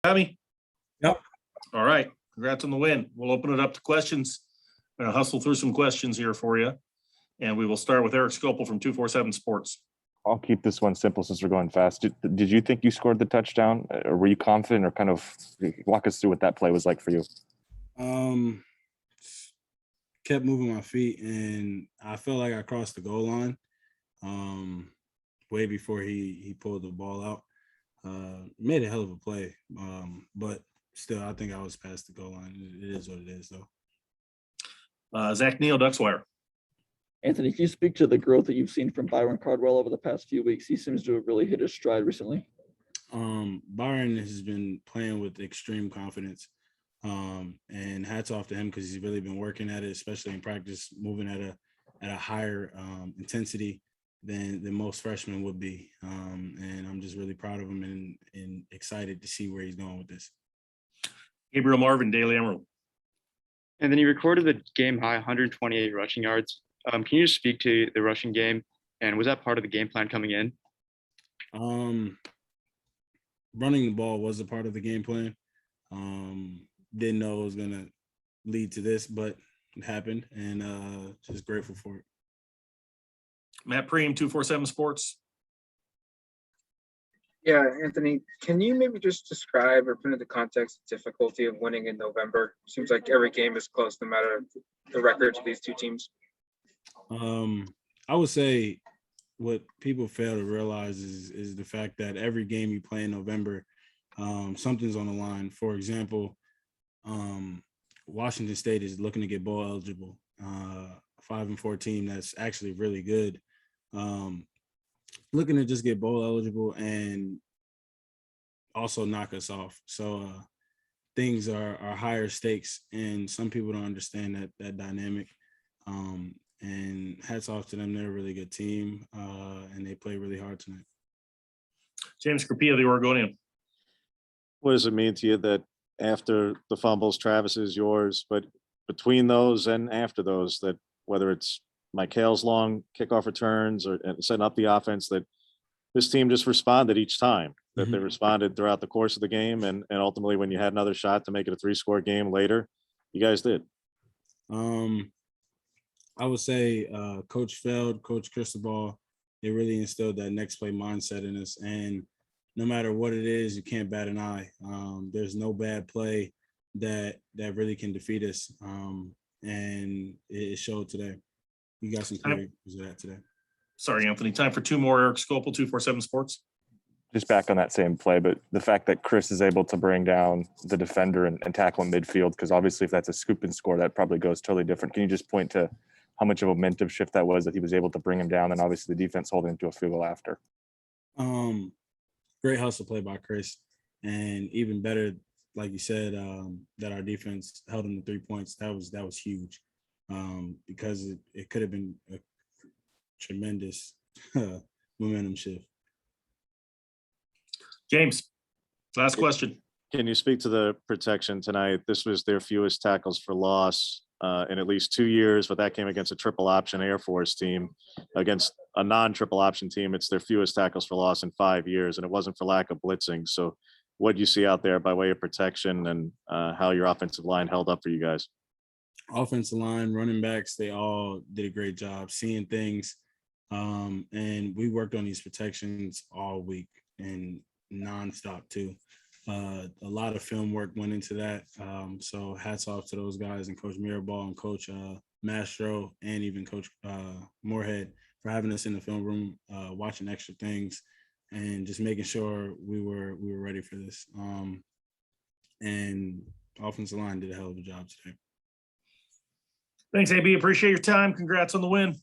Tommy? Yep. All right. Congrats on the win. We'll open it up to questions. I'm going to hustle through some questions here for you. And we will start with Eric Scopel from 247 Sports. I'll keep this one simple since we're going fast. Did you think you scored the touchdown, or were you confident, or kind of walk us through what that play was like for you? Kept moving my feet, and I felt like I crossed the goal line way before he pulled the ball out. Made a hell of a play, but still, I think I was past the goal line. It is what it is, though. Zach Neal, Duckswire. Anthony, can you speak to the growth that you've seen from Byron Cardwell over the past few weeks? He seems to have really hit his stride recently. Byron has been playing with extreme confidence, and hats off to him because he's really been working at it, especially in practice, moving at a higher intensity than most freshmen would be. And I'm just really proud of him and excited to see where he's going with this. Gabriel Marvin, Daily Emerald. And then he recorded the game high 128 rushing yards. Can you just speak to the rushing game, and was that part of the game plan coming in? Running the ball was a part of the game plan. Didn't know it was going to lead to this, but it happened, and just grateful for it. Matt Preem, 247 Sports. Yeah, Anthony, can you maybe just describe or put into context the difficulty of winning in November? Seems like every game is close no matter the records of these two teams. I would say what people fail to realize is the fact that every game you play in November, something's on the line. For example, Washington State is looking to get bowl eligible, 5-4 team that's actually really good. Looking to just get bowl eligible and also knock us off. So things are higher stakes, and some people don't understand that dynamic. And hats off to them. They're a really good team, and they play really hard tonight. James Carpia, the Oregonian. What does it mean to you that after the fumbles, Travis is yours, but between those and after those, that whether it's Michael's long kickoff returns or setting up the offense, that this team just responded each time, that they responded throughout the course of the game, and ultimately when you had another shot to make it a 3-score game later, you guys did. I would say Coach Feld, Coach Cristobal, they really instilled that next play mindset in us. And no matter what it is, you can't bat an eye. There's no bad play that really can defeat us. And it showed today. You got some clear of that today. Sorry, Anthony. Time for two more. Eric Scopel, 247 Sports. Just back on that same play, but the fact that Chris is able to bring down the defender and tackle in midfield, because obviously if that's a scoop and score, that probably goes totally different. Can you just point to how much of a momentum shift that was, that he was able to bring him down, and obviously the defense holding him to a field goal after? Great hustle play by Chris, and even better, like you said, that our defense held him to 3 points. That was huge, because it could have been a tremendous momentum shift. James, last question. Can you speak to the protection tonight? This was their fewest tackles for loss in at least 2 years, but that came against a triple option Air Force team. Against a non-triple option team, it's their fewest tackles for loss in 5 years, and it wasn't for lack of blitzing. So what do you see out there by way of protection, and how your offensive line held up for you guys? Offensive line, running backs, they all did a great job seeing things. And we worked on these protections all week and nonstop too. A lot of film work went into that. So hats off to those guys, and Coach Mirabal and Coach Mastro, and even Coach Moorhead for having us in the film room, watching extra things and just making sure we were ready for this. And offensive line did a hell of a job today. Thanks, AB. Appreciate your time. Congrats on the win.